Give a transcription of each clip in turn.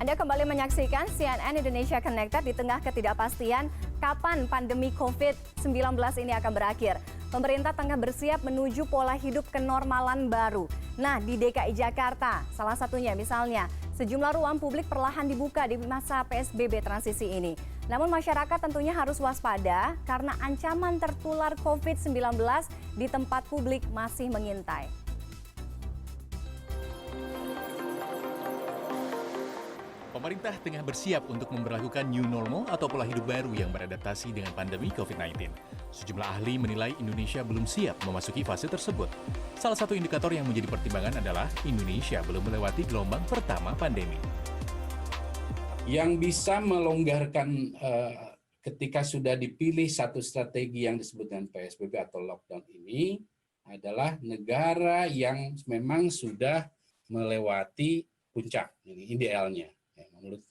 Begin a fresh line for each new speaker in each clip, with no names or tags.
Anda kembali menyaksikan CNN Indonesia Connected di tengah ketidakpastian kapan pandemi COVID-19 ini akan berakhir. Pemerintah tengah bersiap menuju pola hidup kenormalan baru. Nah, di DKI Jakarta, salah satunya misalnya, sejumlah ruang publik perlahan dibuka di masa PSBB transisi ini. Namun masyarakat tentunya harus waspada karena ancaman tertular COVID-19 di tempat publik masih mengintai.
Pemerintah tengah bersiap untuk memberlakukan new normal atau pola hidup baru yang beradaptasi dengan pandemi COVID-19. Sejumlah ahli menilai Indonesia belum siap memasuki fase tersebut. Salah satu indikator yang menjadi pertimbangan adalah Indonesia belum melewati gelombang pertama pandemi.
Yang bisa melonggarkan ketika sudah dipilih satu strategi yang disebut dengan PSBB atau lockdown ini adalah negara yang memang sudah melewati puncak, ini idealnya.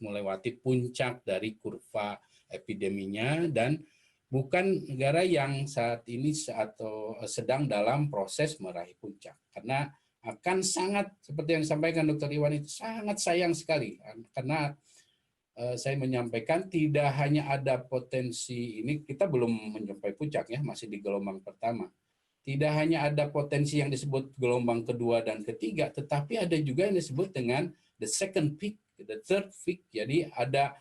Melewati puncak dari kurva epideminya dan bukan negara yang saat ini atau sedang dalam proses meraih puncak. Karena akan sangat, seperti yang disampaikan Dr. Iwan itu sangat sayang sekali. Karena saya menyampaikan tidak hanya ada potensi ini, kita belum mencapai puncak ya, masih di gelombang pertama. Tidak hanya ada potensi yang disebut gelombang kedua dan ketiga, tetapi ada juga yang disebut dengan the second peak, the third peak. Jadi ada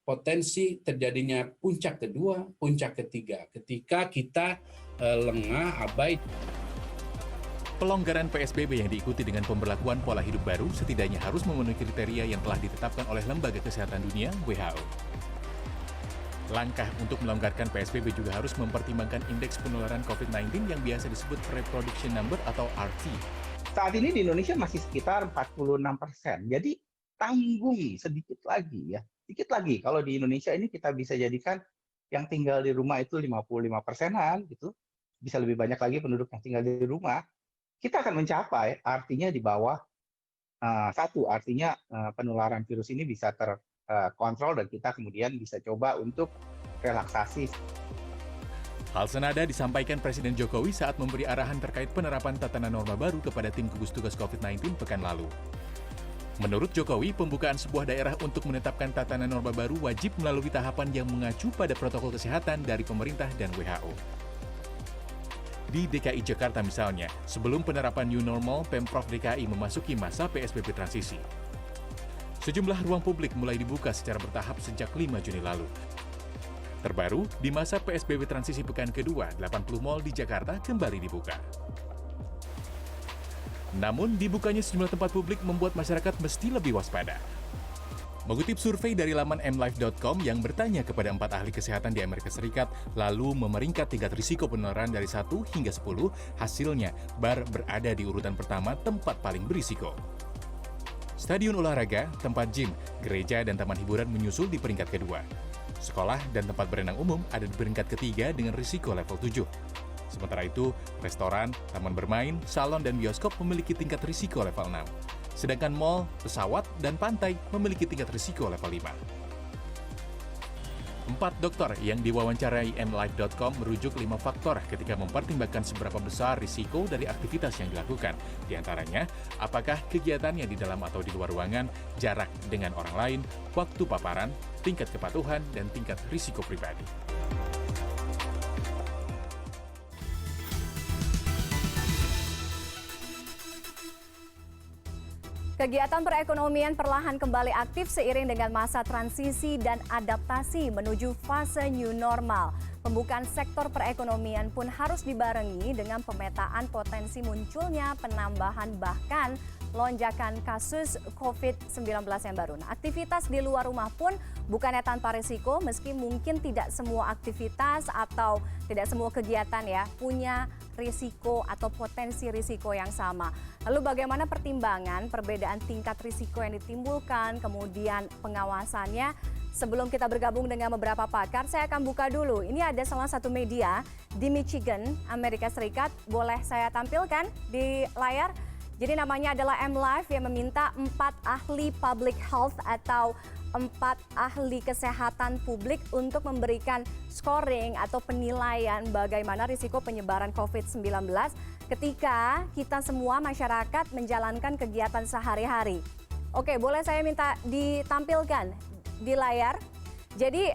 potensi terjadinya puncak kedua, puncak ketiga ketika kita lengah, abai.
Pelonggaran PSBB yang diikuti dengan pemberlakuan pola hidup baru setidaknya harus memenuhi kriteria yang telah ditetapkan oleh Lembaga Kesehatan Dunia (WHO). Langkah untuk melonggarkan PSBB juga harus mempertimbangkan indeks penularan COVID-19 yang biasa disebut reproduction number atau RT.
Saat ini di Indonesia masih sekitar 46%. Jadi tanggung sedikit lagi ya. Sedikit lagi kalau di Indonesia ini kita bisa jadikan yang tinggal di rumah itu 55%-an gitu. Bisa lebih banyak lagi penduduk yang tinggal di rumah. Kita akan mencapai artinya di bawah satu, artinya penularan virus ini bisa terkontrol dan kita kemudian bisa coba untuk relaksasi.
Hal senada disampaikan Presiden Jokowi saat memberi arahan terkait penerapan tatanan norma baru kepada tim gugus tugas COVID-19 pekan lalu. Menurut Jokowi, pembukaan sebuah daerah untuk menetapkan tatanan norma baru wajib melalui tahapan yang mengacu pada protokol kesehatan dari pemerintah dan WHO. Di DKI Jakarta misalnya, sebelum penerapan new normal, Pemprov DKI memasuki masa PSBB transisi. Sejumlah ruang publik mulai dibuka secara bertahap sejak 5 Juni lalu. Terbaru, di masa PSBB transisi pekan kedua, 80 mal di Jakarta kembali dibuka. Namun, dibukanya sejumlah tempat publik membuat masyarakat mesti lebih waspada. Mengutip survei dari laman mlife.com yang bertanya kepada 4 ahli kesehatan di Amerika Serikat, lalu memeringkat tingkat risiko penularan dari 1 hingga 10, hasilnya bar berada di urutan pertama tempat paling berisiko. Stadion olahraga, tempat gym, gereja, dan taman hiburan menyusul di peringkat kedua. Sekolah dan tempat berenang umum ada di peringkat ketiga dengan risiko level 7. Sementara itu, restoran, taman bermain, salon, dan bioskop memiliki tingkat risiko level 6. Sedangkan mal, pesawat, dan pantai memiliki tingkat risiko level 5. 4 dokter yang diwawancarai mlife.com merujuk 5 faktor ketika mempertimbangkan seberapa besar risiko dari aktivitas yang dilakukan. Di antaranya, apakah kegiatannya di dalam atau di luar ruangan, jarak dengan orang lain, waktu paparan, tingkat kepatuhan, dan tingkat risiko pribadi.
Kegiatan perekonomian perlahan kembali aktif seiring dengan masa transisi dan adaptasi menuju fase new normal. Pembukaan sektor perekonomian pun harus dibarengi dengan pemetaan potensi munculnya penambahan bahkan lonjakan kasus COVID-19 yang baru. Nah, aktivitas di luar rumah pun bukannya tanpa risiko, meski mungkin tidak semua aktivitas atau tidak semua kegiatan ya punya risiko atau potensi risiko yang sama. Lalu bagaimana pertimbangan perbedaan tingkat risiko yang ditimbulkan, kemudian pengawasannya? Sebelum kita bergabung dengan beberapa pakar, saya akan buka dulu. Ini ada salah satu media di Michigan, Amerika Serikat. Boleh saya tampilkan di layar? Jadi namanya adalah mLife yang meminta 4 ahli public health atau 4 ahli kesehatan publik untuk memberikan scoring atau penilaian bagaimana risiko penyebaran COVID-19 ketika kita semua masyarakat menjalankan kegiatan sehari-hari. Oke, boleh saya minta ditampilkan di layar. Jadi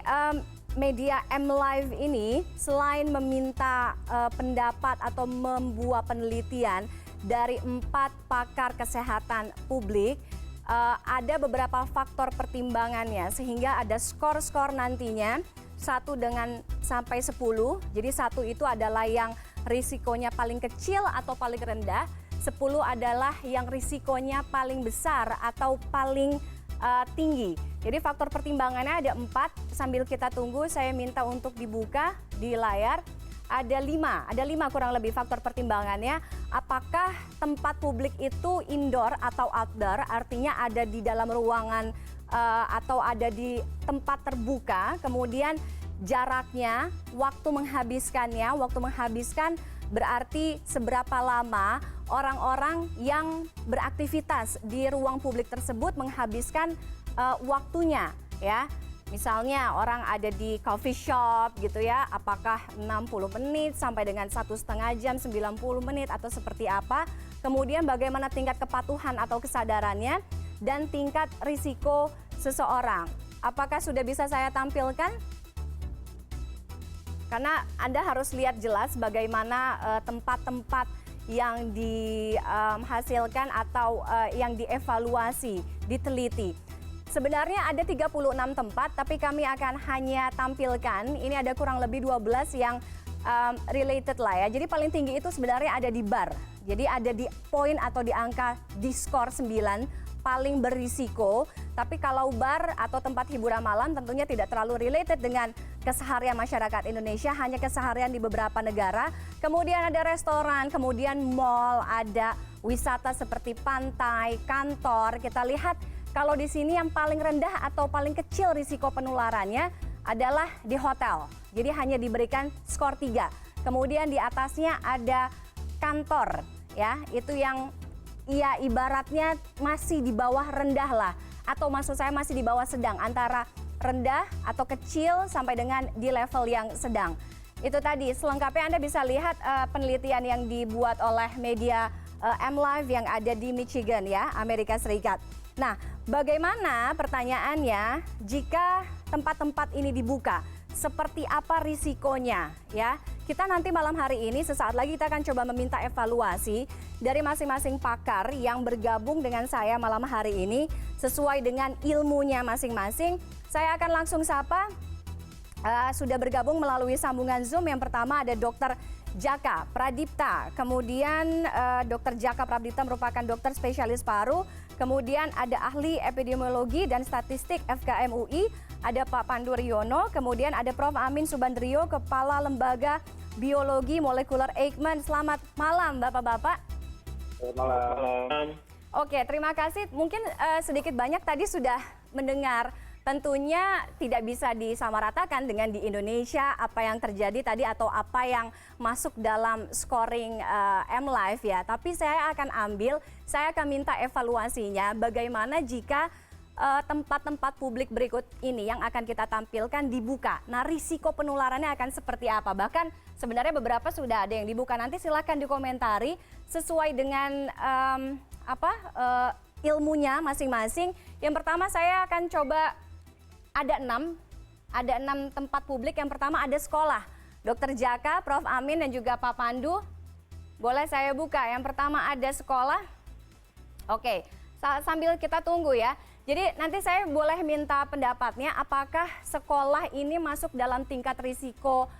media M Live ini selain meminta pendapat atau membuat penelitian dari 4 pakar kesehatan publik, ada beberapa faktor pertimbangannya sehingga ada skor-skor nantinya 1 dengan sampai 10. Jadi 1 itu adalah yang risikonya paling kecil atau paling rendah, 10 adalah yang risikonya paling besar atau paling tinggi. Jadi faktor pertimbangannya ada 4. Sambil kita tunggu, saya minta untuk dibuka di layar. Ada 5 kurang lebih faktor pertimbangannya. Apakah tempat publik itu indoor atau outdoor, artinya ada di dalam ruangan atau ada di tempat terbuka, kemudian jaraknya, waktu menghabiskan berarti seberapa lama orang-orang yang beraktivitas di ruang publik tersebut menghabiskan waktunya, ya. Misalnya orang ada di coffee shop gitu ya, apakah 60 menit sampai dengan 1,5 jam, 90 menit atau seperti apa. Kemudian bagaimana tingkat kepatuhan atau kesadarannya dan tingkat risiko seseorang. Apakah sudah bisa saya tampilkan? Karena Anda harus lihat jelas bagaimana tempat-tempat yang dihasilkan atau yang dievaluasi, diteliti. Sebenarnya ada 36 tempat, tapi kami akan hanya tampilkan, ini ada kurang lebih 12 yang related lah ya. Jadi paling tinggi itu sebenarnya ada di bar. Jadi ada di poin atau di angka di skor 9, paling berisiko. Tapi kalau bar atau tempat hiburan malam tentunya tidak terlalu related dengan keseharian masyarakat Indonesia, hanya keseharian di beberapa negara. Kemudian ada restoran, kemudian mall, ada wisata seperti pantai, kantor. Kita lihat kalau di sini yang paling rendah atau paling kecil risiko penularannya adalah di hotel. Jadi hanya diberikan skor 3. Kemudian di atasnya ada kantor, ya, itu yang ya ibaratnya masih di bawah rendah lah, atau maksud saya masih di bawah sedang, antara rendah atau kecil sampai dengan di level yang sedang. Itu tadi, selengkapnya Anda bisa lihat penelitian yang dibuat oleh media M Live yang ada di Michigan ya, Amerika Serikat. Nah, bagaimana pertanyaannya jika tempat-tempat ini dibuka? Seperti apa risikonya ya? Kita nanti malam hari ini sesaat lagi kita akan coba meminta evaluasi dari masing-masing pakar yang bergabung dengan saya malam hari ini sesuai dengan ilmunya masing-masing. Saya akan langsung sapa, sudah bergabung melalui sambungan Zoom. Yang pertama ada Dr. Jaka Pradipta. Kemudian Dr. Jaka Pradipta merupakan dokter spesialis paru. Kemudian ada ahli epidemiologi dan statistik FKM UI, ada Pak Pandu Riono. Kemudian ada Prof. Amin Subandrio, Kepala Lembaga Biologi Molekuler Eijkman. Selamat malam Bapak-Bapak.
Selamat malam.
Oke, terima kasih. Mungkin sedikit banyak tadi sudah mendengar. Tentunya tidak bisa disamaratakan dengan di Indonesia apa yang terjadi tadi atau apa yang masuk dalam scoring M Live ya. Tapi saya akan minta evaluasinya bagaimana jika tempat-tempat publik berikut ini yang akan kita tampilkan dibuka. Nah, risiko penularannya akan seperti apa? Bahkan sebenarnya beberapa sudah ada yang dibuka. Nanti silakan dikomentari sesuai dengan ilmunya masing-masing. Yang pertama saya akan coba ada 6 tempat publik. Yang pertama ada sekolah. Dr. Jaka, Prof. Amin, dan juga Pak Pandu. Boleh saya buka. Yang pertama ada sekolah. Oke, sambil kita tunggu ya. Jadi nanti saya boleh minta pendapatnya apakah sekolah ini masuk dalam tingkat risiko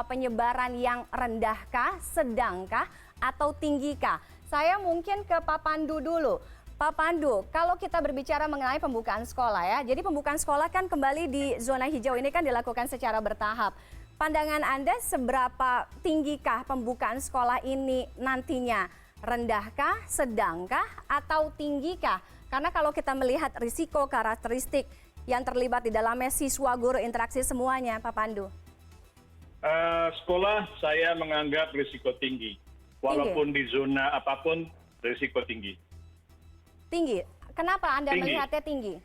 penyebaran yang rendahkah, sedangkah, atau tinggikah? Saya mungkin ke Pak Pandu dulu. Pak Pandu, kalau kita berbicara mengenai pembukaan sekolah ya, jadi pembukaan sekolah kan kembali di zona hijau ini kan dilakukan secara bertahap. Pandangan Anda seberapa tinggikah pembukaan sekolah ini nantinya? Rendahkah, sedangkah, atau tinggikah? Karena kalau kita melihat risiko karakteristik yang terlibat di dalamnya siswa, guru, interaksi semuanya, Pak Pandu.
Sekolah saya menganggap risiko tinggi. Walaupun di zona apapun risiko tinggi.
Tinggi. Kenapa Anda
tinggi.
melihatnya tinggi?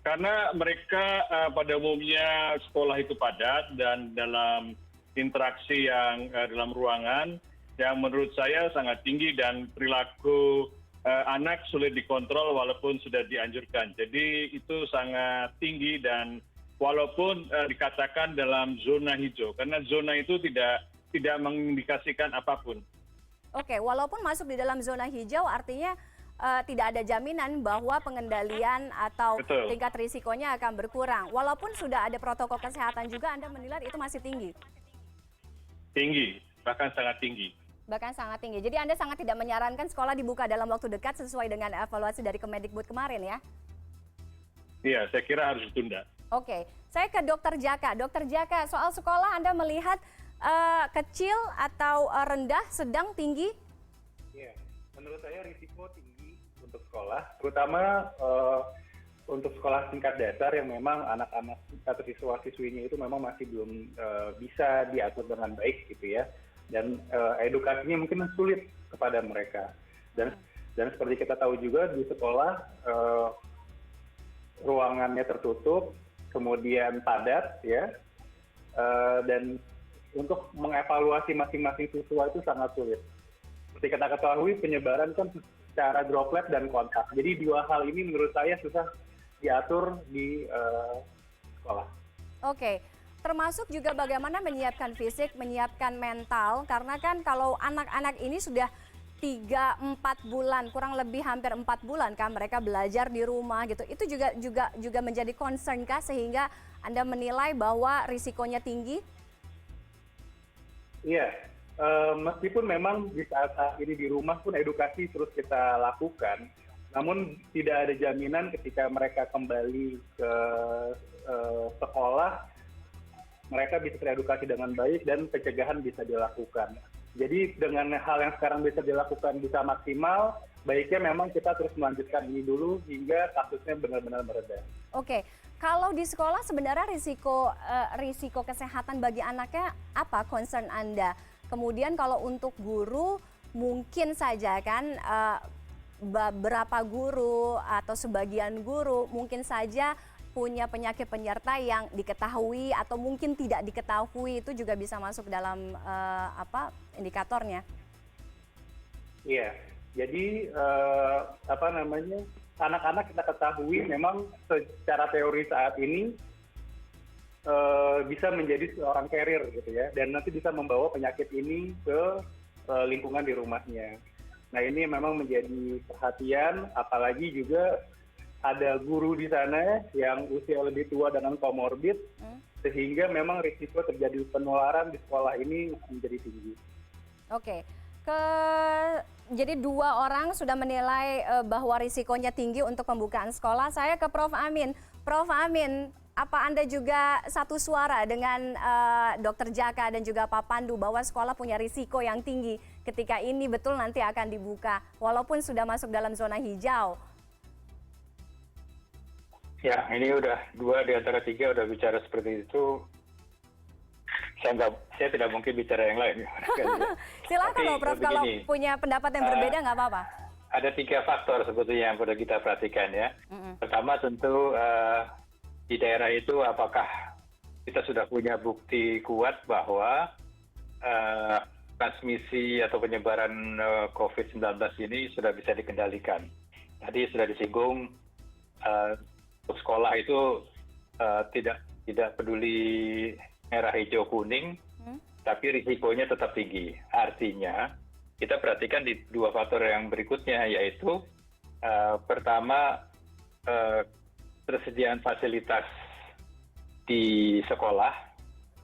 Karena mereka pada umumnya sekolah itu padat dan dalam interaksi yang dalam ruangan yang menurut saya sangat tinggi dan perilaku anak sulit dikontrol walaupun sudah dianjurkan. Jadi itu sangat tinggi dan walaupun dikatakan dalam zona hijau, karena zona itu tidak mengindikasikan apapun.
Oke, walaupun masuk di dalam zona hijau artinya tidak ada jaminan bahwa pengendalian atau
Betul.
tingkat risikonya akan berkurang. Walaupun sudah ada protokol kesehatan juga, Anda menilai itu masih tinggi?
Tinggi, bahkan sangat tinggi.
Bahkan sangat tinggi. Jadi Anda sangat tidak menyarankan sekolah dibuka dalam waktu dekat sesuai dengan evaluasi dari Kemendikbud kemarin ya?
Iya, saya kira harus ditunda.
Oke, saya ke Dokter Jaka. Dokter Jaka, soal sekolah Anda melihat kecil atau rendah, sedang, tinggi?
Iya, menurut saya risiko tinggi untuk sekolah, terutama untuk sekolah tingkat dasar yang memang anak-anak atau siswa-siswinya itu memang masih belum bisa diatur dengan baik gitu ya, dan edukasinya mungkin sulit kepada mereka. Dan seperti kita tahu juga di sekolah ruangannya tertutup, kemudian padat ya, dan untuk mengevaluasi masing-masing siswa itu sangat sulit. Seperti kita ketahui penyebaran kan secara droplet dan kontak. Jadi dua hal ini menurut saya susah diatur di sekolah.
Oke, termasuk juga bagaimana menyiapkan fisik, menyiapkan mental, karena kan kalau anak-anak ini sudah 3-4 bulan, kurang lebih hampir 4 bulan kan mereka belajar di rumah gitu. Itu juga menjadi concern kah sehingga Anda menilai bahwa risikonya tinggi?
Iya, meskipun memang di saat ini di rumah pun edukasi terus kita lakukan, namun tidak ada jaminan ketika mereka kembali ke sekolah, mereka bisa teredukasi dengan baik dan pencegahan bisa dilakukan. Jadi dengan hal yang sekarang bisa dilakukan bisa maksimal, baiknya memang kita terus melanjutkan ini dulu hingga kasusnya benar-benar mereda.
Oke, kalau di sekolah sebenarnya risiko kesehatan bagi anaknya apa concern Anda? Kemudian kalau untuk guru mungkin saja kan beberapa guru atau sebagian guru mungkin saja punya penyakit penyerta yang diketahui atau mungkin tidak diketahui, itu juga bisa masuk dalam indikatornya.
Iya, jadi anak-anak kita ketahui memang secara teori saat ini bisa menjadi seorang carrier gitu ya, dan nanti bisa membawa penyakit ini ke lingkungan di rumahnya. Nah ini memang menjadi perhatian, apalagi juga ada guru di sana yang usia lebih tua dengan komorbid, sehingga memang risiko terjadi penularan di sekolah ini menjadi tinggi.
Oke, jadi 2 orang sudah menilai bahwa risikonya tinggi untuk pembukaan sekolah. Saya ke Prof. Amin. Prof. Amin, apa Anda juga satu suara dengan Dr. Jaka dan juga Pak Pandu bahwa sekolah punya risiko yang tinggi ketika ini betul nanti akan dibuka, walaupun sudah masuk dalam zona hijau?
Ya, ini udah 2 di antara 3 udah bicara seperti itu. Saya tidak mungkin bicara yang lain.
Silakan loh Prof, kalau punya pendapat yang berbeda nggak apa-apa.
Ada 3 faktor sebetulnya yang perlu kita perhatikan ya. Pertama tentu di daerah itu apakah kita sudah punya bukti kuat bahwa transmisi atau penyebaran COVID-19 ini sudah bisa dikendalikan. Tadi sudah disinggung untuk sekolah itu tidak peduli merah, hijau, kuning, tapi risikonya tetap tinggi. Artinya kita perhatikan di 2 faktor yang berikutnya, yaitu pertama ketersediaan fasilitas di sekolah,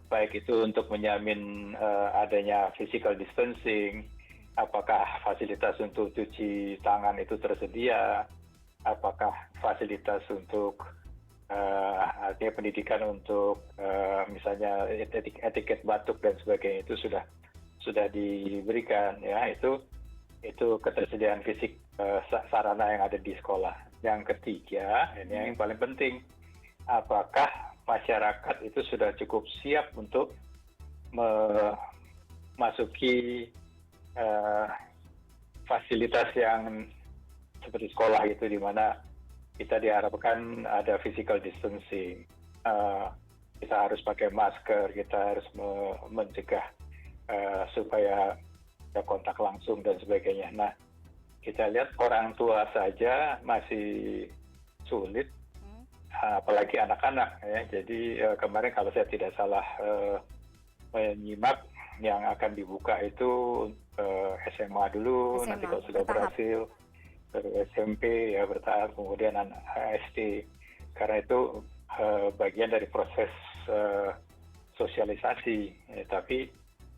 baik itu untuk menjamin adanya physical distancing, apakah fasilitas untuk cuci tangan itu tersedia, apakah fasilitas untuk artinya pendidikan untuk misalnya etiket batuk dan sebagainya itu sudah diberikan ya, itu ketersediaan fisik sarana yang ada di sekolah. Yang ketiga, ini yang paling penting, apakah masyarakat itu sudah cukup siap untuk memasuki fasilitas yang seperti sekolah itu, di mana kita diharapkan ada physical distancing, kita harus pakai masker, kita harus mencegah supaya ada kontak langsung dan sebagainya. Nah, kita lihat orang tua saja masih sulit, apalagi anak-anak ya. Jadi kemarin kalau saya tidak salah menyimak yang akan dibuka itu SMA dulu,
SMA,
nanti kalau sudah
bertahap.
berhasil ke SMP ya bertahap, kemudian SD. Karena itu bagian dari proses sosialisasi. Tapi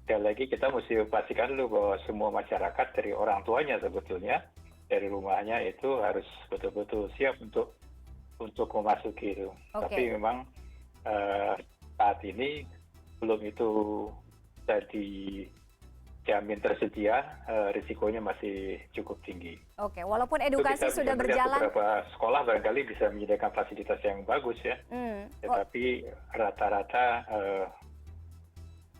sekali lagi kita mesti pastikan dulu bahwa semua masyarakat dari orang tuanya sebetulnya dari rumahnya itu harus betul-betul siap untuk memasuki itu. Tapi memang saat ini belum itu jadi jamin tersedia, risikonya masih cukup tinggi.
Oke, walaupun
Itu
edukasi
kita
sudah
bisa melihat
berjalan.
beberapa sekolah barangkali bisa menyediakan fasilitas yang bagus ya, tetapi rata-rata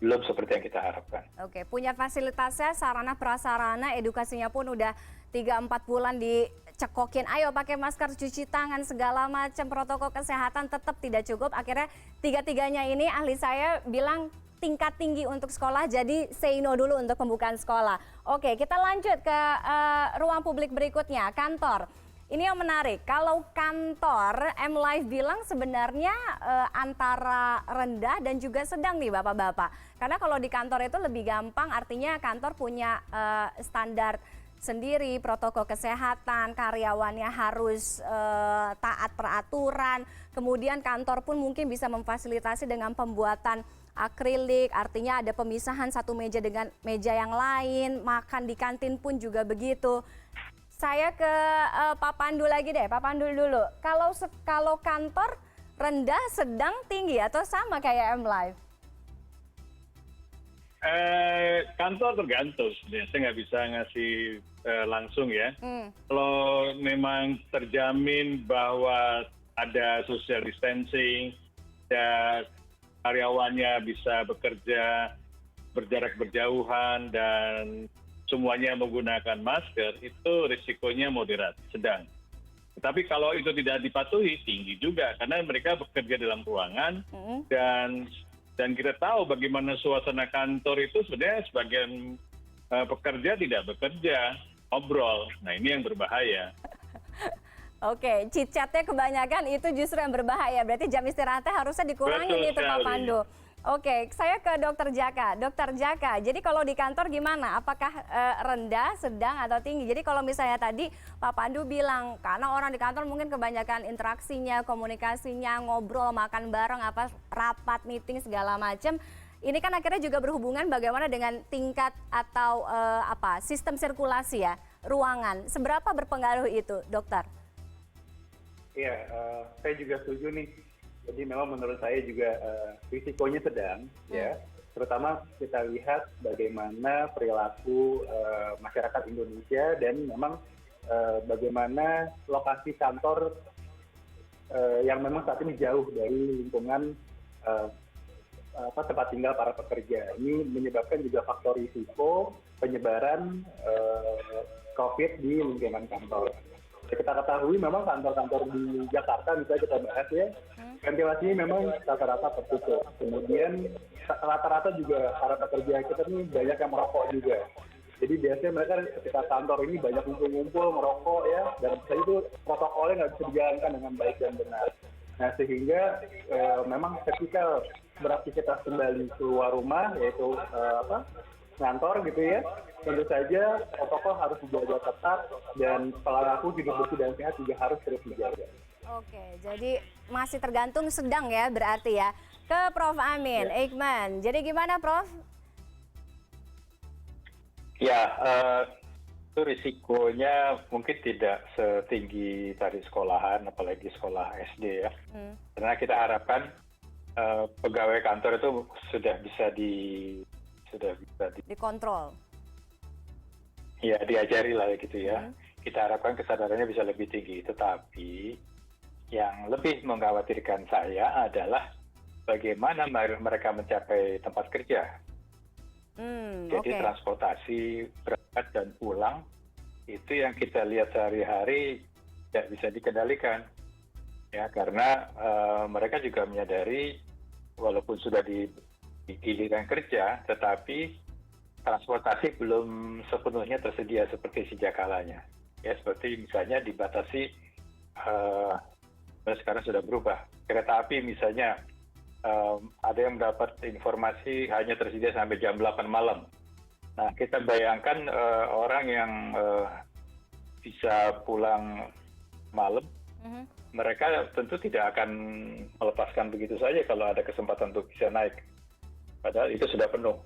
belum seperti yang kita harapkan.
Oke, punya fasilitasnya, sarana prasarana, edukasinya pun udah 3-4 bulan dicekokin. Ayo pakai masker, cuci tangan, segala macam protokol kesehatan tetap tidak cukup. Akhirnya tiga-tiganya ini ahli saya bilang tingkat tinggi untuk sekolah, jadi say no dulu untuk pembukaan sekolah. Oke, kita lanjut ke ruang publik berikutnya, kantor. Ini yang menarik, kalau kantor, MLive bilang sebenarnya antara rendah dan juga sedang nih Bapak-Bapak. Karena kalau di kantor itu lebih gampang, artinya kantor punya standar sendiri, protokol kesehatan, karyawannya harus taat peraturan, kemudian kantor pun mungkin bisa memfasilitasi dengan pembuatan akrilik, artinya ada pemisahan satu meja dengan meja yang lain, makan di kantin pun juga begitu. Saya ke Pak Pandu lagi deh, Pak Pandu dulu. Kalau kantor rendah, sedang, tinggi atau sama kayak MLive?
Kantor tergantung sebenarnya, saya nggak bisa ngasih langsung ya. Kalau memang terjamin bahwa ada social distancing, dan karyawannya bisa bekerja berjarak berjauhan dan semuanya menggunakan masker, itu risikonya moderat, sedang. Tetapi kalau itu tidak dipatuhi, tinggi juga karena mereka bekerja dalam ruangan dan kita tahu bagaimana suasana kantor itu sebenarnya sebagian pekerja tidak bekerja, ngobrol. Nah ini yang berbahaya.
Oke, chit-chatnya kebanyakan itu justru yang berbahaya. Berarti jam istirahatnya harusnya dikurangin itu Pak Pandu. Oke, saya ke Dokter Jaka. Dokter Jaka, jadi kalau di kantor gimana? Apakah rendah, sedang, atau tinggi? Jadi kalau misalnya tadi Pak Pandu bilang, karena orang di kantor mungkin kebanyakan interaksinya, komunikasinya, ngobrol, makan bareng, rapat, meeting, segala macam. Ini kan akhirnya juga berhubungan bagaimana dengan tingkat atau sistem sirkulasi ya, ruangan. Seberapa berpengaruh itu, dokter?
Iya, saya juga setuju nih. Jadi memang menurut saya juga risikonya sedang, ya. Terutama kita lihat bagaimana perilaku masyarakat Indonesia dan memang bagaimana lokasi kantor yang memang saat ini jauh dari lingkungan tempat tinggal para pekerja. Ini menyebabkan juga faktor risiko penyebaran COVID di lingkungan kantor. Kita ketahui memang kantor-kantor di Jakarta, misalnya kita bahas ya, ventilasinya memang rata-rata tertutup. Kemudian rata-rata juga para pekerja kita ini banyak yang merokok juga. Jadi biasanya mereka ketika kantor ini banyak ngumpul-ngumpul merokok ya, dan itu protokolnya nggak bisa dijalankan dengan baik dan benar. Nah sehingga memang ketika beraktivitas kembali keluar rumah, yaitu kantor gitu ya, tentu saja protokol harus dijaga ketat dan pelaku hidup bersih dan sehat juga harus terus dijaga.
Oke, jadi masih tergantung sedang ya berarti ya. Ke Prof. Amin, Eijkman. Jadi gimana Prof?
Ya, itu risikonya mungkin tidak setinggi dari sekolahan, apalagi sekolah SD ya. Karena kita harapkan pegawai kantor itu sudah bisa
dikontrol.
Ya, diajari lah gitu ya. Kita harapkan kesadarannya bisa lebih tinggi. Tetapi yang lebih mengkhawatirkan saya adalah bagaimana mereka mencapai tempat kerja. Jadi transportasi berangkat dan pulang itu yang kita lihat sehari-hari tidak bisa dikendalikan. Ya, karena mereka juga menyadari walaupun sudah di giliran kerja, tetapi transportasi belum sepenuhnya tersedia seperti sejak kalanya. ya seperti misalnya dibatasi, sekarang sudah berubah. Kereta api misalnya ada yang mendapat informasi hanya tersedia sampai jam 8 malam. Nah, kita bayangkan orang yang bisa pulang malam, mereka tentu tidak akan melepaskan begitu saja kalau ada kesempatan untuk bisa naik. Padahal itu sudah penuh.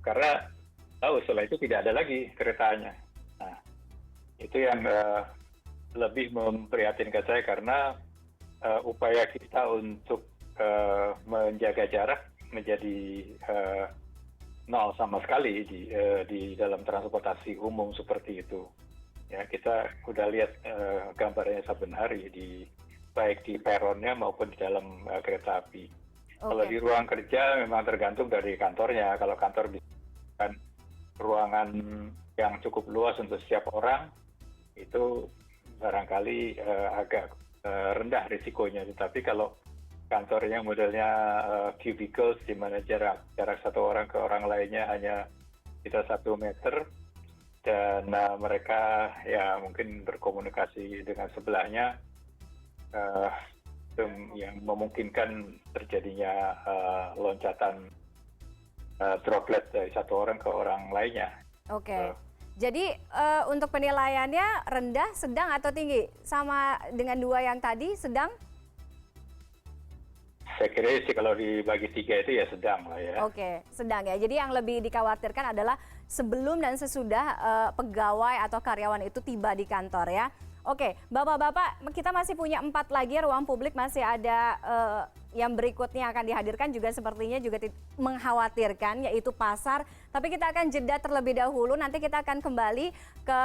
Karena tahu setelah itu tidak ada lagi keretanya. Nah, itu yang lebih memprihatinkan saya karena upaya kita untuk menjaga jarak menjadi nol sama sekali di dalam transportasi umum seperti itu. Ya, kita udah lihat gambarnya saben hari baik di peronnya maupun di dalam kereta api. Kalau di ruang kerja memang tergantung dari kantornya. Kalau kantor bisa ruangan yang cukup luas untuk setiap orang, itu barangkali agak rendah risikonya. Tetapi kalau kantornya modelnya cubicles, di mana jarak satu orang ke orang lainnya hanya sekitar 1 meter, dan mereka ya mungkin berkomunikasi dengan sebelahnya, yang memungkinkan terjadinya loncatan droplet dari satu orang ke orang lainnya.
Oke. Jadi untuk penilaiannya rendah, sedang atau tinggi? Sama dengan 2 yang tadi, sedang?
Saya kira sih kalau dibagi 3 itu ya sedang lah ya.
Oke, sedang ya. Jadi yang lebih dikhawatirkan adalah sebelum dan sesudah pegawai atau karyawan itu tiba di kantor ya. Oke, Bapak-bapak, kita masih punya 4 lagi ruang publik, masih ada yang berikutnya akan dihadirkan juga sepertinya juga mengkhawatirkan, yaitu pasar. Tapi kita akan jeda terlebih dahulu, nanti kita akan kembali ke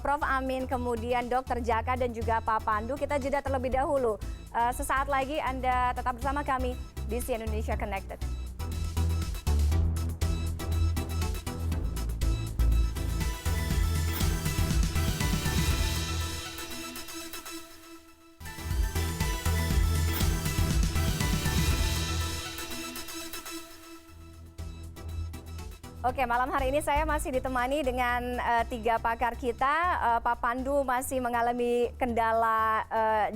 Prof. Amin, kemudian Dr. Jaka dan juga Pak Pandu. Kita jeda terlebih dahulu. Sesaat lagi Anda tetap bersama kami di CNN Indonesia Connected. Oke, malam hari ini saya masih ditemani dengan 3 pakar kita. Pak Pandu masih mengalami kendala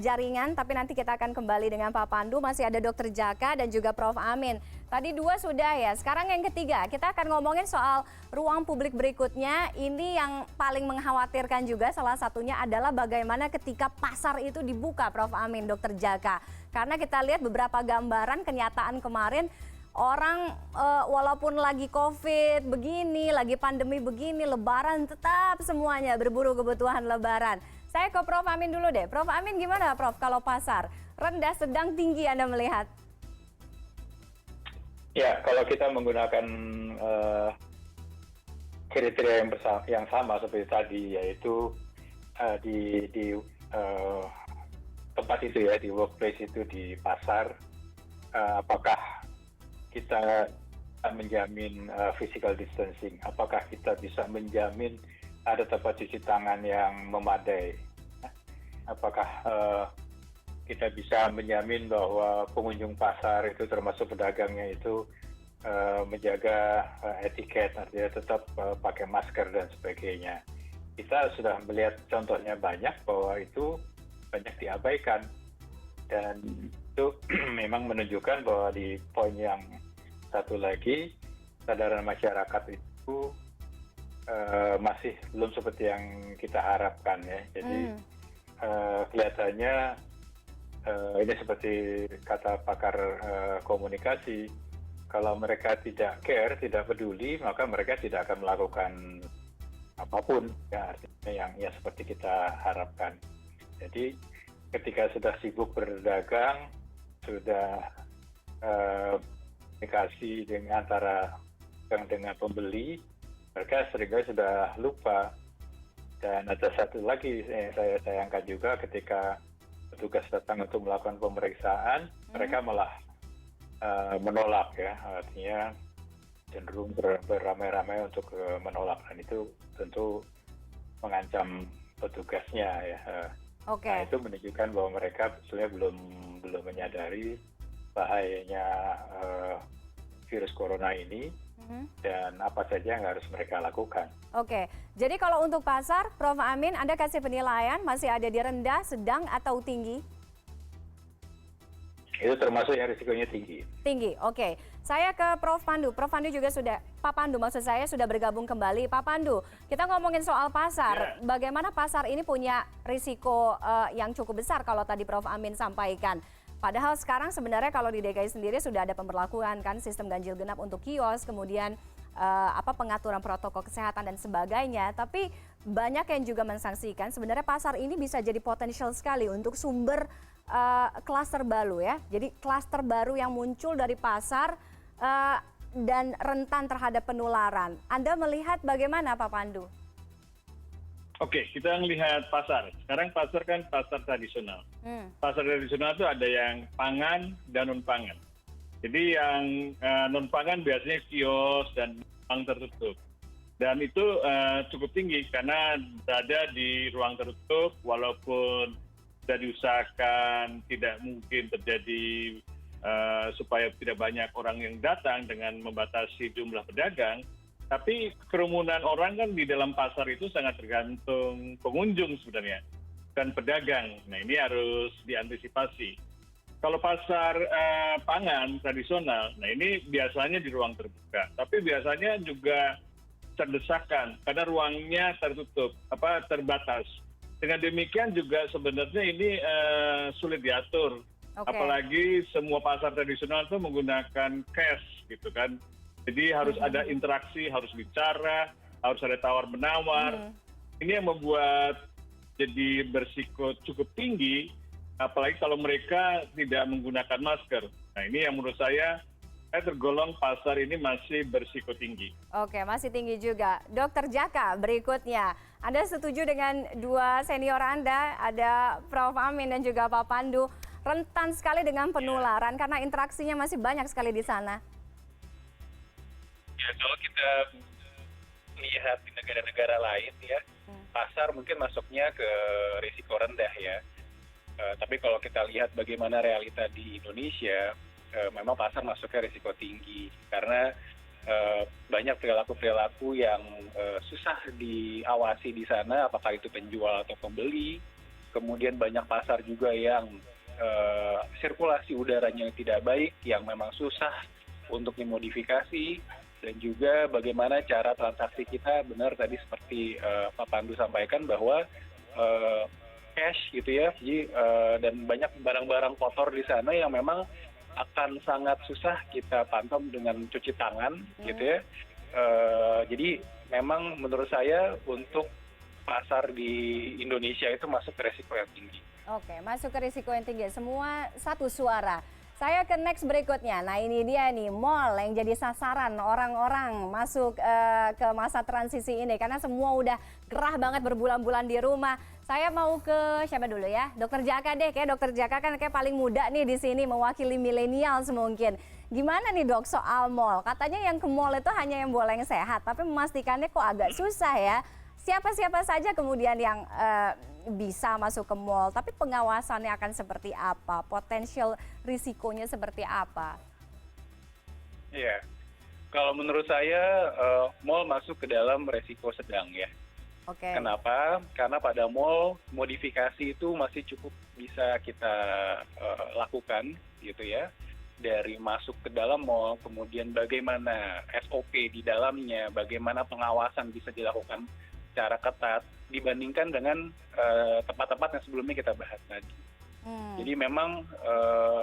jaringan, tapi nanti kita akan kembali dengan Pak Pandu. Masih ada Dr. Jaka dan juga Prof. Amin. Tadi 2 sudah ya, sekarang yang ketiga. Kita akan ngomongin soal ruang publik berikutnya. Ini yang paling mengkhawatirkan juga, salah satunya adalah bagaimana ketika pasar itu dibuka, Prof. Amin, Dr. Jaka. Karena kita lihat beberapa gambaran kenyataan kemarin, orang walaupun lagi COVID begini, lagi pandemi begini, lebaran tetap semuanya berburu kebutuhan lebaran. Saya ke Prof. Amin dulu deh. Prof. Amin gimana Prof kalau pasar? Rendah, sedang, tinggi Anda melihat?
Ya, kalau kita menggunakan kriteria yang sama seperti tadi, yaitu di tempat itu ya, di workplace itu, di pasar, apakah kita menjamin physical distancing, apakah kita bisa menjamin ada tempat cuci tangan yang memadai, apakah kita bisa menjamin bahwa pengunjung pasar itu termasuk pedagangnya itu menjaga etiket, artinya tetap pakai masker dan sebagainya. Kita sudah melihat contohnya banyak bahwa itu banyak diabaikan, dan itu memang menunjukkan bahwa di poin yang satu lagi, kesadaran masyarakat itu masih belum seperti yang kita harapkan ya. Jadi kelihatannya ini seperti kata pakar komunikasi, kalau mereka tidak care, tidak peduli, maka mereka tidak akan melakukan apapun ya, artinya yang seperti kita harapkan. Jadi ketika sudah sibuk berdagang, sudah komunikasi antara dengan pembeli, mereka seringkali sudah lupa. Dan ada satu lagi yang saya sayangkan juga, ketika petugas datang untuk melakukan pemeriksaan, mereka malah menolak ya, artinya cenderung beramai-ramai untuk menolak, dan itu tentu mengancam petugasnya ya.
Okay.
Nah, itu menunjukkan bahwa mereka sebetulnya belum menyadari bahayanya virus corona ini, dan apa saja yang harus mereka lakukan.
Oke, jadi kalau untuk pasar, Prof. Amin, Anda kasih penilaian masih ada di rendah, sedang, atau tinggi?
Itu termasuk yang risikonya tinggi.
Tinggi, oke. Saya ke Prof. Pandu. Prof. Pandu juga sudah, Pak Pandu maksud saya sudah bergabung kembali. Pak Pandu, kita ngomongin soal pasar. Bagaimana pasar ini punya risiko yang cukup besar kalau tadi Prof. Amin sampaikan. Padahal sekarang sebenarnya kalau di DKI sendiri sudah ada pemberlakuan kan sistem ganjil genap untuk kios, kemudian pengaturan protokol kesehatan dan sebagainya. Tapi banyak yang juga mensanksikan sebenarnya pasar ini bisa jadi potensial sekali untuk sumber klaster baru ya. Jadi klaster baru yang muncul dari pasar dan rentan terhadap penularan. Anda melihat bagaimana Pak Pandu?
Oke, kita melihat pasar. Sekarang pasar kan pasar tradisional. Pasar tradisional itu ada yang pangan dan non-pangan. Jadi yang non-pangan biasanya kios dan ruang tertutup. Dan itu cukup tinggi karena berada di ruang tertutup walaupun sudah diusahakan tidak mungkin terjadi supaya tidak banyak orang yang datang dengan membatasi jumlah pedagang. Tapi kerumunan orang kan di dalam pasar itu sangat tergantung pengunjung sebenarnya dan pedagang. Nah ini harus diantisipasi. Kalau pasar pangan tradisional, nah ini biasanya di ruang terbuka. Tapi biasanya juga terdesakan karena ruangnya tertutup, terbatas. Dengan demikian juga sebenarnya ini sulit diatur. Okay. Apalagi semua pasar tradisional itu menggunakan cash gitu kan. Jadi harus ada interaksi, harus bicara, harus ada tawar-menawar. Ini yang membuat jadi berisiko cukup tinggi, apalagi kalau mereka tidak menggunakan masker. Nah ini yang menurut saya tergolong pasar ini masih berisiko tinggi.
Oke, masih tinggi juga. Dokter Jaka, berikutnya. Anda setuju dengan dua senior Anda, ada Prof. Amin dan juga Pak Pandu, rentan sekali dengan penularan karena interaksinya masih banyak sekali di sana.
Ya, kalau kita lihat di negara-negara lain ya, pasar mungkin masuknya ke risiko rendah ya. Tapi kalau kita lihat bagaimana realita di Indonesia, memang pasar masuknya risiko tinggi karena banyak perilaku-perilaku yang susah diawasi di sana, apakah itu penjual atau pembeli. Kemudian banyak pasar juga yang sirkulasi udaranya tidak baik, yang memang susah untuk dimodifikasi. Dan juga bagaimana cara transaksi kita, benar tadi seperti Pak Pandu sampaikan bahwa cash gitu ya, jadi, dan banyak barang-barang kotor di sana yang memang akan sangat susah kita pantau dengan cuci tangan gitu ya. Jadi memang menurut saya untuk pasar di Indonesia itu masuk ke risiko yang tinggi.
Oke, masuk ke risiko yang tinggi. Semua satu suara. Saya ke next berikutnya. Nah ini dia nih, mall yang jadi sasaran orang-orang masuk ke masa transisi ini. Karena semua udah gerah banget berbulan-bulan di rumah. Saya mau ke siapa dulu ya? Dokter Jaka deh. Kayak Dokter Jaka kan kayak paling muda nih di sini, mewakili milenial mungkin. Gimana nih dok soal mall? Katanya yang ke mall itu hanya yang boleh yang sehat. Tapi memastikannya kok agak susah ya. Siapa-siapa saja kemudian yang bisa masuk ke mall, tapi pengawasannya akan seperti apa? Potensial risikonya seperti apa?
Iya, kalau menurut saya mall masuk ke dalam resiko sedang ya.
Okay.
Kenapa? Karena pada mall modifikasi itu masih cukup bisa kita lakukan gitu ya. Dari masuk ke dalam mall, kemudian bagaimana SOP di dalamnya, bagaimana pengawasan bisa dilakukan secara ketat dibandingkan dengan tempat-tempat yang sebelumnya kita bahas tadi. Jadi memang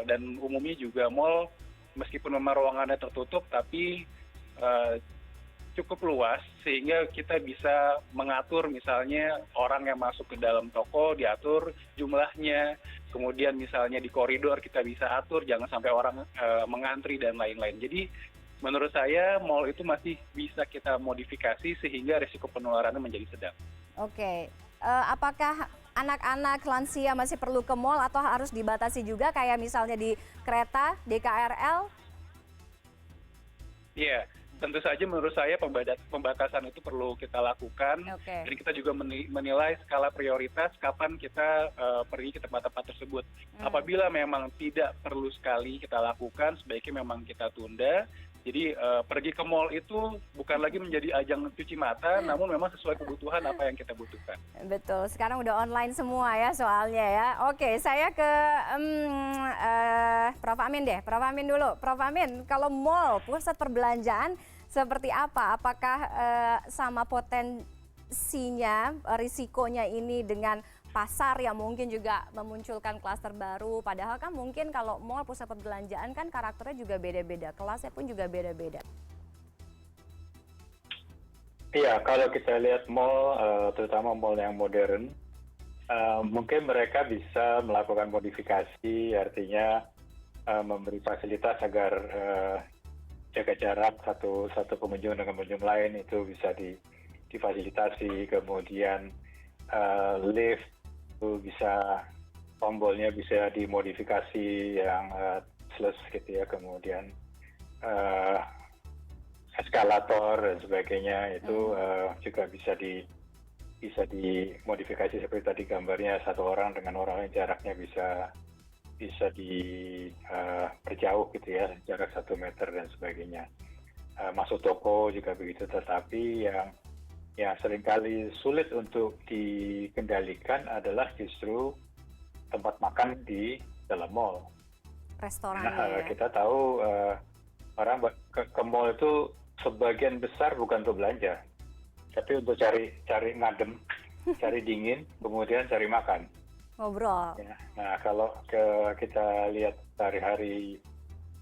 dan umumnya juga mall meskipun memang ruangannya tertutup tapi cukup luas sehingga kita bisa mengatur misalnya orang yang masuk ke dalam toko diatur jumlahnya, kemudian misalnya di koridor kita bisa atur jangan sampai orang mengantri dan lain-lain. Jadi menurut saya mall itu masih bisa kita modifikasi sehingga risiko penularannya menjadi sedang.
Oke, apakah anak-anak lansia masih perlu ke mall atau harus dibatasi juga kayak misalnya di kereta, di KRL?
Iya, tentu saja menurut saya pembatasan itu perlu kita lakukan. Dan kita juga menilai skala prioritas kapan kita pergi ke tempat-tempat tersebut. Apabila memang tidak perlu sekali kita lakukan, sebaiknya memang kita tunda.
Jadi pergi ke mall itu bukan lagi menjadi ajang cuci mata, namun memang sesuai kebutuhan apa yang kita butuhkan.
Betul, sekarang udah online semua ya soalnya ya. Oke, saya ke Prof. Amin deh. Prof. Amin dulu. Prof. Amin, kalau mall, pusat perbelanjaan seperti apa? Apakah sama potensinya, risikonya ini dengan pasar yang mungkin juga memunculkan klaster baru, padahal kan mungkin kalau mall, pusat perbelanjaan kan karakternya juga beda-beda, kelasnya pun juga beda-beda.
Iya, kalau kita lihat mall, terutama mall yang modern, mungkin mereka bisa melakukan modifikasi, artinya memberi fasilitas agar jaga jarak satu pengunjung dengan pengunjung lain itu bisa difasilitasi, kemudian lift itu bisa tombolnya bisa dimodifikasi yang plus gitu ya, kemudian eskalator dan sebagainya itu juga bisa dimodifikasi seperti tadi gambarnya, satu orang dengan orang lain jaraknya bisa diperjauh gitu ya, jarak 1 meter dan sebagainya. Masuk toko juga begitu, tetapi yang seringkali sulit untuk dikendalikan adalah justru tempat makan di dalam mall.
Restoran
Nah,
ya.
kita tahu orang ke mall itu sebagian besar bukan untuk belanja, tapi untuk cari ngadem, cari dingin, kemudian cari makan.
Ngobrol.
Ya. Nah, kalau kita lihat sehari-hari,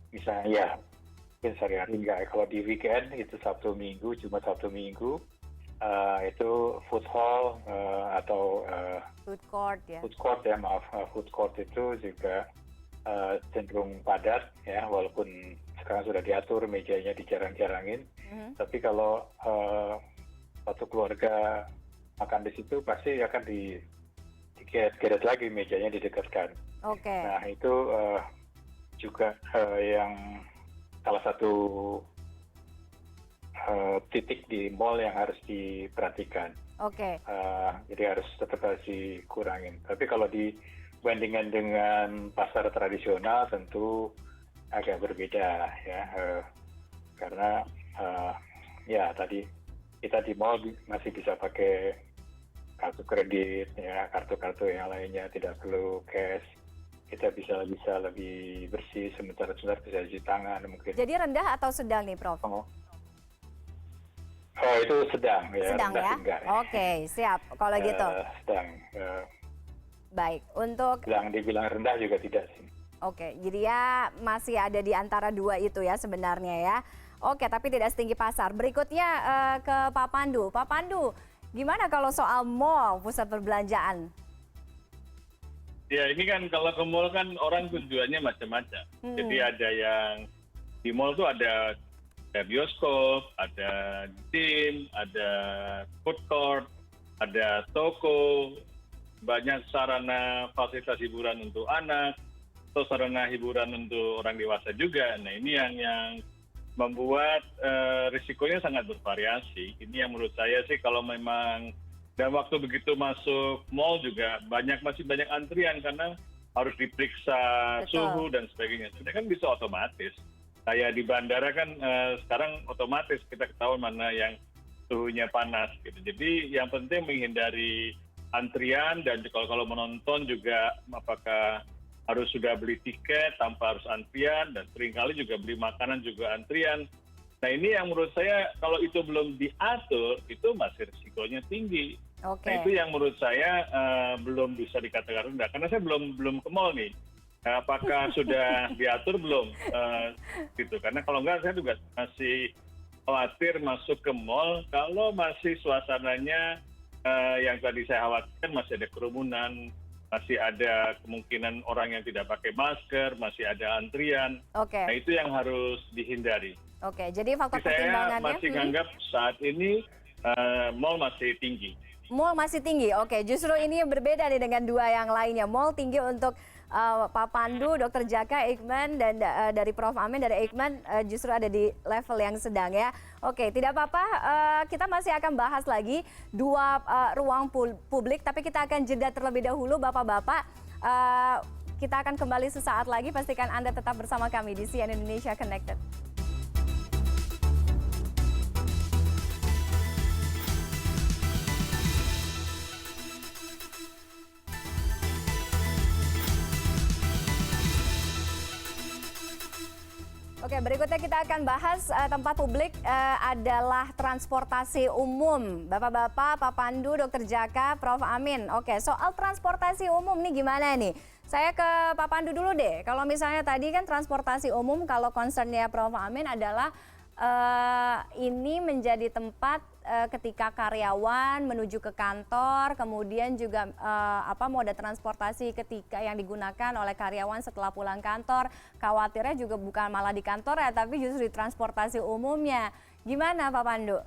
misalnya ya, mungkin sehari-hari enggak. Kalau di weekend itu Sabtu Minggu, cuma Sabtu Minggu, itu food hall atau
Food court ya.
food court itu juga cenderung padat ya, walaupun sekarang sudah diatur mejanya dijarang-jarangin, tapi kalau satu keluarga makan di situ pasti akan digeret lagi mejanya, didekatkan.
Oke.
Nah itu juga yang salah satu titik di mall yang harus diperhatikan.
Oke.
Jadi harus tetap dikurangin. Tapi kalau dibandingkan dengan pasar tradisional tentu agak berbeda ya, karena ya tadi kita di mall masih bisa pakai kartu kredit ya, kartu-kartu yang lainnya, tidak perlu cash. Kita bisa lebih bersih, sebentar bisa cuci tangan mungkin.
Jadi rendah atau sedang nih, Prof?
Oh itu sedang ya.
Sedang ya?
Enggak.
Oke, siap. Kalau gitu.
Sedang.
Baik, untuk
Dibilang rendah juga tidak sih.
Oke, jadi ya masih ada di antara dua itu ya sebenarnya ya. Oke, tapi tidak setinggi pasar. Berikutnya ke Pak Pandu. Pak Pandu, gimana kalau soal mall, pusat perbelanjaan?
Ya ini kan kalau ke mall kan orang tujuannya macam-macam. Jadi ada yang di mall tuh ada bioskop, ada gym, ada food court, ada toko, banyak sarana fasilitas hiburan untuk anak, atau sarana hiburan untuk orang dewasa juga. Nah ini yang membuat risikonya sangat bervariasi. Ini yang menurut saya sih kalau memang dan waktu begitu masuk mall juga masih banyak antrian karena harus diperiksa suhu dan sebagainya. Sudah kan bisa otomatis. Kayak di bandara kan sekarang otomatis kita ketahuan mana yang suhunya panas gitu. Jadi yang penting menghindari antrian, dan kalau menonton juga apakah harus sudah beli tiket tanpa harus antrian, dan seringkali juga beli makanan juga antrian. Nah ini yang menurut saya kalau itu belum diatur itu masih risikonya tinggi. Nah itu yang menurut saya belum bisa dikatakan rendah, karena saya belum ke mall nih. Apakah sudah diatur belum gitu, karena kalau enggak saya juga masih khawatir masuk ke mall kalau masih suasananya yang tadi saya khawatirkan, masih ada kerumunan, masih ada kemungkinan orang yang tidak pakai masker, masih ada antrian. Nah itu yang harus dihindari.
Oke, jadi faktor pertimbangannya
saya masih menganggap saat ini mall masih tinggi.
Mall masih tinggi, oke. Justru ini berbeda nih dengan dua yang lainnya. Mall tinggi untuk Pak Pandu, Dr. Jaka, Eijkman, dan dari Prof. Amin, dari Eijkman justru ada di level yang sedang ya. Oke, tidak apa-apa, kita masih akan bahas lagi dua ruang publik, tapi kita akan jeda terlebih dahulu Bapak-Bapak. Kita akan kembali sesaat lagi, pastikan Anda tetap bersama kami di CNN Indonesia Connected. berikutnya kita akan bahas tempat publik adalah transportasi umum. Bapak-bapak, Pak Pandu, Dokter Jaka, Prof. Amin. Oke, soal transportasi umum nih gimana nih? Saya ke Pak Pandu dulu deh. Kalau misalnya tadi kan transportasi umum, kalau concernnya Prof. Amin adalah ini menjadi tempat ketika karyawan menuju ke kantor, kemudian juga moda transportasi ketika yang digunakan oleh karyawan setelah pulang kantor, khawatirnya juga bukan malah di kantor ya, tapi justru di transportasi umumnya. Gimana Pak Pandu?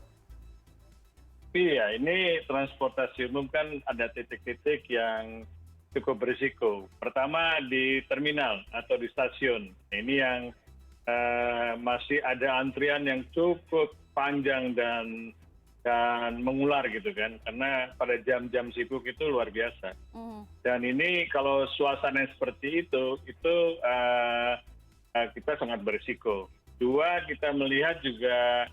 Iya, ini transportasi umum kan ada titik-titik yang cukup berisiko. Pertama di terminal atau di stasiun. Ini yang masih ada antrian yang cukup panjang dan mengular gitu kan, karena pada jam-jam sibuk itu luar biasa. Dan ini kalau suasana seperti itu kita sangat berisiko. Dua, kita melihat juga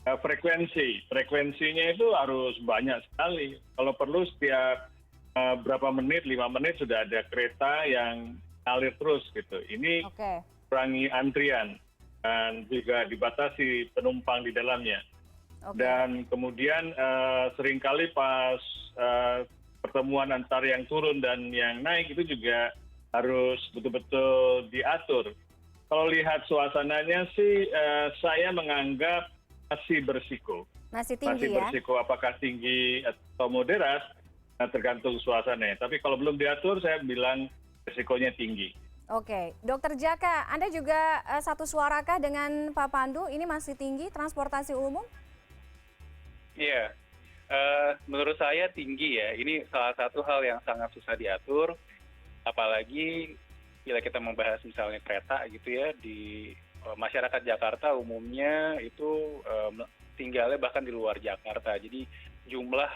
frekuensinya itu harus banyak sekali. Kalau perlu setiap berapa menit, 5 menit sudah ada kereta yang ngalir terus gitu. Ini kurangi antrian dan juga dibatasi penumpang di dalamnya. Dan kemudian seringkali pas pertemuan antara yang turun dan yang naik itu juga harus betul-betul diatur. Kalau lihat suasananya sih saya menganggap masih berisiko.
Masih tinggi
masih berisiko, apakah tinggi atau moderat tergantung suasananya. Tapi kalau belum diatur saya bilang risikonya tinggi.
Oke, Dokter Jaka, Anda juga satu suarakah dengan Pak Pandu? Ini masih tinggi transportasi umum?
Iya, menurut saya tinggi ya. Ini salah satu hal yang sangat susah diatur, apalagi bila kita membahas misalnya kereta gitu ya, di masyarakat Jakarta umumnya itu tinggalnya bahkan di luar Jakarta. Jadi jumlah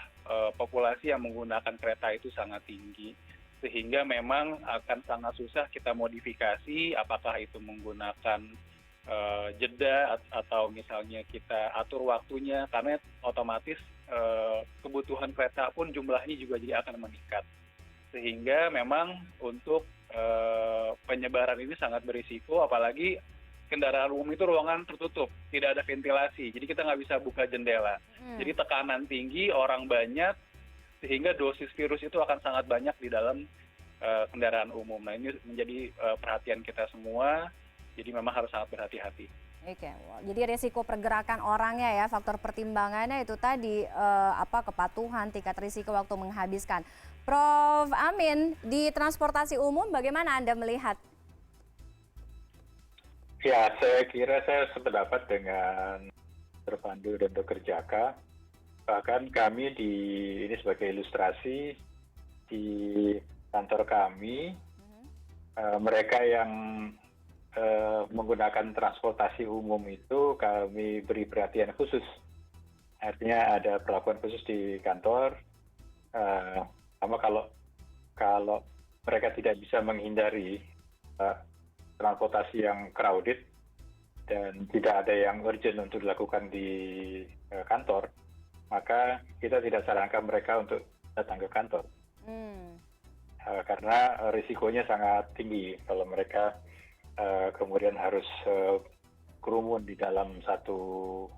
populasi yang menggunakan kereta itu sangat tinggi, sehingga memang akan sangat susah kita modifikasi apakah itu menggunakan jeda atau misalnya kita atur waktunya, karena otomatis kebutuhan kereta pun jumlahnya juga jadi akan meningkat, sehingga memang untuk penyebaran ini sangat berisiko, apalagi kendaraan umum itu ruangan tertutup, tidak ada ventilasi, jadi kita nggak bisa buka jendela, jadi tekanan tinggi, orang banyak, sehingga dosis virus itu akan sangat banyak di dalam kendaraan umum. Nah ini menjadi perhatian kita semua. Jadi memang harus sangat berhati-hati.
Oke, jadi risiko pergerakan orangnya ya, faktor pertimbangannya itu tadi kepatuhan, tingkat risiko waktu menghabiskan. Prof. Amin, di transportasi umum bagaimana Anda melihat?
Ya, saya kira saya sependapat dengan Dr. Pandu dan Dr. Jaka. Bahkan kami ini sebagai ilustrasi di kantor kami, mereka yang menggunakan transportasi umum itu kami beri perhatian khusus. Artinya ada perlakuan khusus di kantor. Sama kalau mereka tidak bisa menghindari transportasi yang crowded dan tidak ada yang urgent untuk dilakukan di kantor, maka kita tidak sarankan mereka untuk datang ke kantor. Karena risikonya sangat tinggi kalau mereka kemudian harus kerumun di dalam satu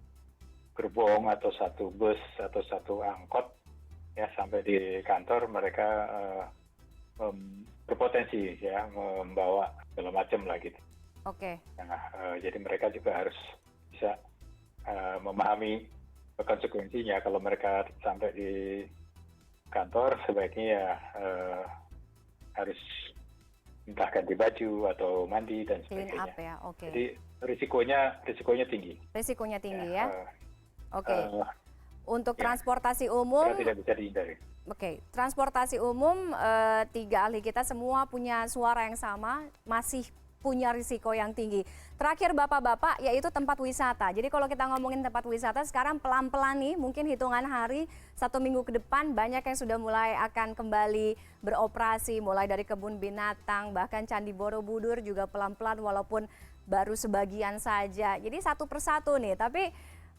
gerbong atau satu bus atau satu angkot ya sampai di kantor, mereka berpotensi ya membawa segala macam lah gitu.
Oke.
Nah, jadi mereka juga harus bisa memahami konsekuensinya kalau mereka sampai di kantor, sebaiknya ya harus entah ganti baju atau mandi dan sebagainya.
Clean up ya, oke.
Jadi risikonya tinggi.
Risikonya tinggi ya. Oke. Untuk
ya,
transportasi umum
tidak bisa dihindari.
Oke, transportasi umum 3 ahli kita semua punya suara yang sama, masih punya risiko yang tinggi. Terakhir Bapak-bapak, yaitu tempat wisata. Jadi kalau kita ngomongin tempat wisata sekarang pelan-pelan nih, mungkin hitungan hari, 1 minggu ke depan banyak yang sudah mulai akan kembali beroperasi, mulai dari kebun binatang, bahkan Candi Borobudur juga pelan-pelan walaupun baru sebagian saja. Jadi satu persatu nih, tapi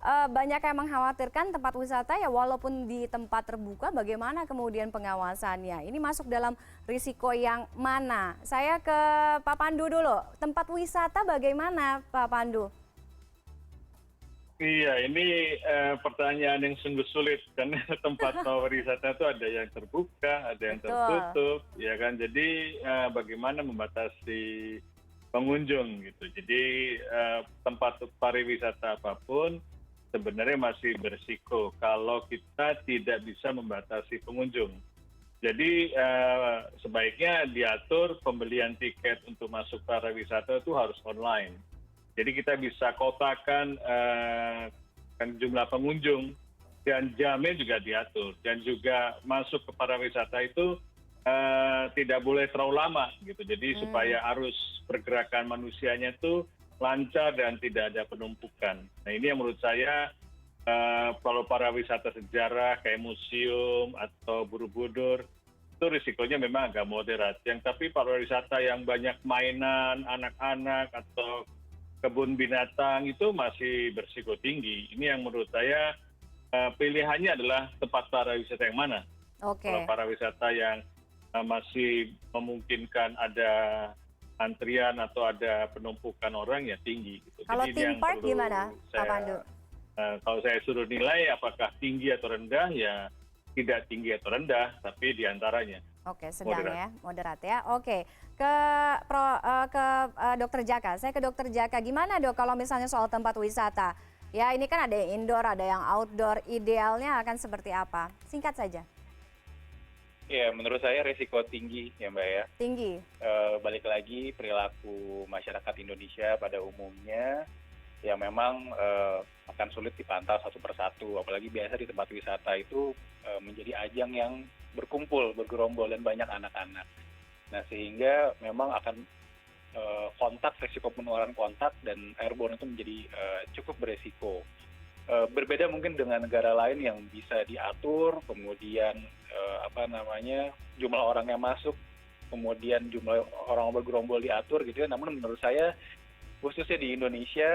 banyak yang mengkhawatirkan tempat wisata ya walaupun di tempat terbuka bagaimana kemudian pengawasannya. Ini masuk dalam risiko yang mana? Saya ke Pak Pandu dulu. Tempat wisata bagaimana Pak Pandu?
Iya, ini pertanyaan yang sungguh sulit karena tempat wisata itu ada yang terbuka, ada yang tertutup, ya kan. Jadi bagaimana membatasi pengunjung gitu. Jadi tempat pariwisata apapun sebenarnya masih berisiko kalau kita tidak bisa membatasi pengunjung. Jadi sebaiknya diatur pembelian tiket untuk masuk pariwisata itu harus online. Jadi kita bisa kotakan jumlah pengunjung dan jamnya juga diatur. Dan juga masuk ke pariwisata itu tidak boleh terlalu lama gitu. Jadi supaya arus pergerakan manusianya itu lancar dan tidak ada penumpukan. Nah ini yang menurut saya kalau pariwisata sejarah kayak museum atau Borobudur itu risikonya memang agak moderat. Yang tapi pariwisata yang banyak mainan anak-anak atau kebun binatang itu masih berisiko tinggi. Ini yang menurut saya pilihannya adalah tempat pariwisata yang mana. Kalau pariwisata yang masih memungkinkan ada antrian atau ada penumpukan orang ya tinggi. Gitu.
Kalau theme park gimana, Pak Pandu?
Kalau saya suruh nilai apakah tinggi atau rendah, ya tidak tinggi atau rendah, tapi diantaranya.
Oke, sedang moderat. Ya, moderat ya. Oke, ke Dokter Jaka. Saya ke Dokter Jaka. Gimana Dok kalau misalnya soal tempat wisata? Ya ini kan ada yang indoor, ada yang outdoor. Idealnya akan seperti apa? Singkat saja.
Ya, menurut saya risiko tinggi ya Mbak ya.
Tinggi.
Balik lagi perilaku masyarakat Indonesia pada umumnya yang memang akan sulit dipantau satu persatu. Apalagi biasa di tempat wisata itu menjadi ajang yang berkumpul, bergerombol dan banyak anak-anak. Nah sehingga memang akan risiko penularan kontak dan airborne itu menjadi cukup beresiko. Berbeda mungkin dengan negara lain yang bisa diatur, kemudian jumlah orang yang masuk, kemudian jumlah orang bergerombol diatur gitu ya. Namun menurut saya khususnya di Indonesia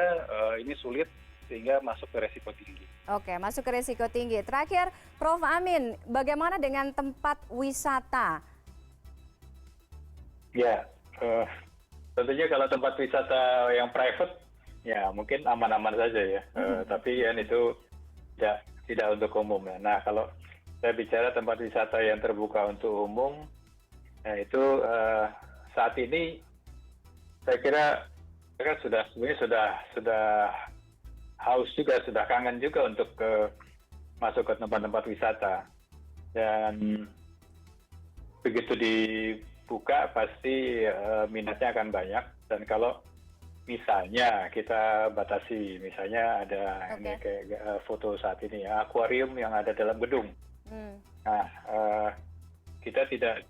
ini sulit sehingga masuk ke resiko tinggi.
Oke, masuk ke resiko tinggi. Terakhir, Prof. Amin, bagaimana dengan tempat wisata?
Ya, tentunya kalau tempat wisata yang private ya mungkin aman-aman saja ya, tapi kan itu tidak untuk umum. Nah kalau saya bicara tempat wisata yang terbuka untuk umum, nah itu saat ini saya kira mereka sudah haus juga, sudah kangen juga untuk masuk ke tempat-tempat wisata, dan begitu dibuka pasti minatnya akan banyak. Dan kalau misalnya kita batasi, misalnya ada ini kayak foto saat ini ya, akuarium yang ada dalam gedung. Nah, kita tidak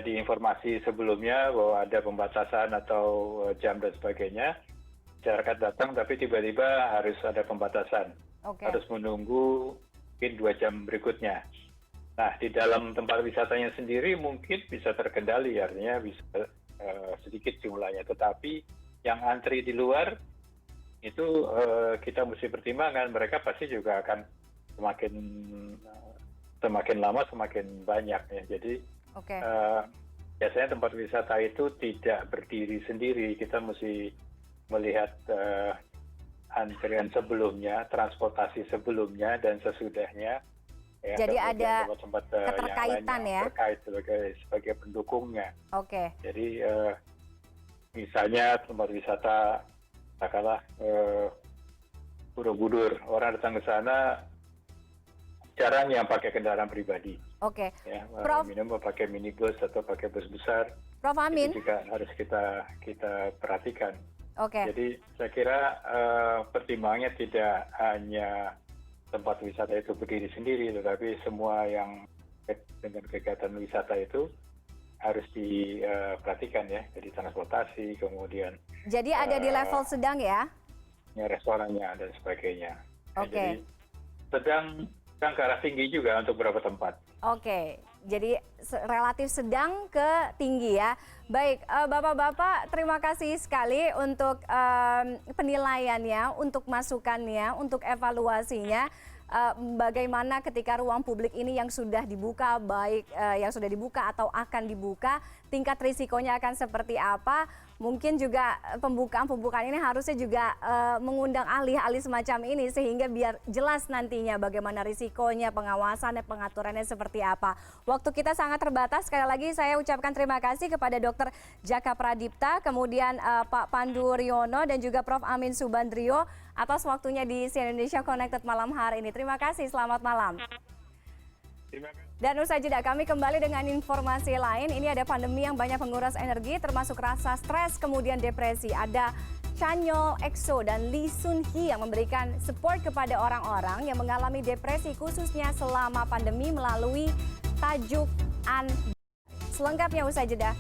diinformasi sebelumnya bahwa ada pembatasan atau jam dan sebagainya. Masyarakat datang tapi tiba-tiba harus ada pembatasan, harus menunggu mungkin 2 jam berikutnya. Nah, di dalam tempat wisatanya sendiri mungkin bisa terkendali, artinya bisa sedikit jumlahnya, tetapi yang antri di luar itu kita mesti pertimbangkan, mereka pasti juga akan semakin lama semakin banyak ya. Jadi biasanya tempat wisata itu tidak berdiri sendiri, kita mesti melihat antrian sebelumnya, transportasi sebelumnya dan sesudahnya. Ya,
jadi ada
tempat-tempat
keterkaitan
yang
ya?
Terkait sebagai pendukungnya. Jadi misalnya tempat wisata, katakanlah Borobudur, orang datang ke sana jarang yang pakai kendaraan pribadi. Ya, minum pakai minibus atau pakai bus besar.
Prof. Amin.
Itu juga harus kita perhatikan. Jadi saya kira pertimbangannya tidak hanya tempat wisata itu berdiri sendiri, tetapi semua yang dengan kegiatan wisata itu harus diperhatikan ya, jadi transportasi, kemudian.
Jadi ada di level sedang ya?
Restorannya dan sebagainya. Jadi sedang ke arah tinggi juga untuk beberapa tempat.
Jadi relatif sedang ke tinggi ya. Baik, Bapak-bapak, terima kasih sekali untuk penilaiannya, untuk masukannya, untuk evaluasinya. Bagaimana ketika ruang publik ini yang sudah dibuka, baik yang sudah dibuka atau akan dibuka, tingkat risikonya akan seperti apa? Mungkin juga pembukaan ini harusnya juga mengundang ahli-ahli semacam ini sehingga biar jelas nantinya bagaimana risikonya, pengawasannya, pengaturannya seperti apa. Waktu kita sangat terbatas, sekali lagi saya ucapkan terima kasih kepada Dr. Jaka Pradipta, kemudian Pak Pandu Riono dan juga Prof. Amin Subandrio atas waktunya di CNN Indonesia Connected malam hari ini. Terima kasih, selamat malam. Dan usai jeda kami kembali dengan informasi lain. Ini ada pandemi yang banyak menguras energi termasuk rasa stres kemudian depresi. Ada Chanyeol EXO dan Lee Sun Hee yang memberikan support kepada orang-orang yang mengalami depresi khususnya selama pandemi melalui tajuk Selengkapnya usai jeda.